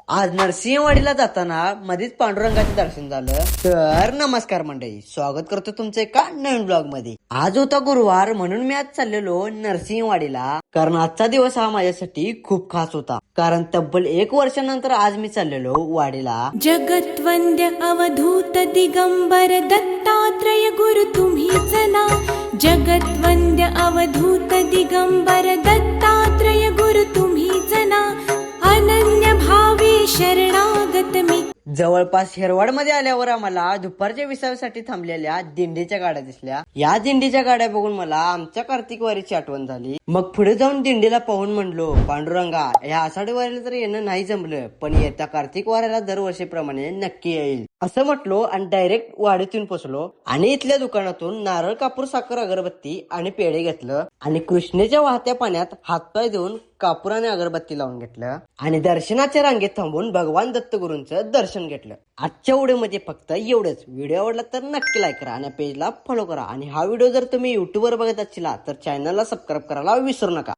आज नरसिंहवाडीला जाताना मध्येच पांडुरंगाचे दर्शन झालं. तर नमस्कार मंडळी, स्वागत करतो तुमचं एका नवीन ब्लॉग मध्ये. आज होता गुरुवार, म्हणून मी आज चाललेलो नरसिंहवाडीला. कारण आजचा दिवस हा माझ्यासाठी खूप खास होता. कारण तब्बल 1 वर्षानंतर आज मी चाललेलो वाडीला. जगत्वंद्य अवधूत दिगंबर दत्तात्रय गुरु तुम्हीच ना. जगत्वंद्य अवधूत दिगंबर दत्तात्रय गुरु तुम्हीच ना. अनन्य भावे शरणागत मी. जवळपास हेरवाड मध्ये आल्यावर आम्हाला दुपारच्या विसाव्यासाठी थांबलेल्या दिंडीच्या गाड्या दिसल्या. या दिंडीच्या गाड्या बघून मला आमच्या कार्तिक वारीची आठवण झाली. मग पुढे जाऊन दिंडीला पाहून म्हणलो, पांडुरंगा, या आषाढी वारीला तर येणं नाही जमलं, पण येत्या कार्तिक वारीला दरवर्षीप्रमाणे नक्की येईल असं म्हटलो आणि डायरेक्ट वाडीतून पोचलो. आणि इथल्या दुकानातून नारळ, कापूर, साखर, अगरबत्ती आणि पेढे घेतलं आणि कृष्णेच्या वाहत्या पाण्यात हातपाय देऊन कापूर आणि अगरबत्ती लावून घेतलं आणि दर्शनाच्या रांगेत थांबून भगवान दत्तगुरूंचं दर्शन घेतलं. आजच्या व्हिडिओमध्ये फक्त एवढंच. व्हिडिओ आवडला तर नक्की लाईक करा आणि पेजला फॉलो करा. आणि हा व्हिडिओ जर तुम्ही युट्यूबवर बघत असाल तर चॅनलला सबस्क्राईब करायला विसरू नका.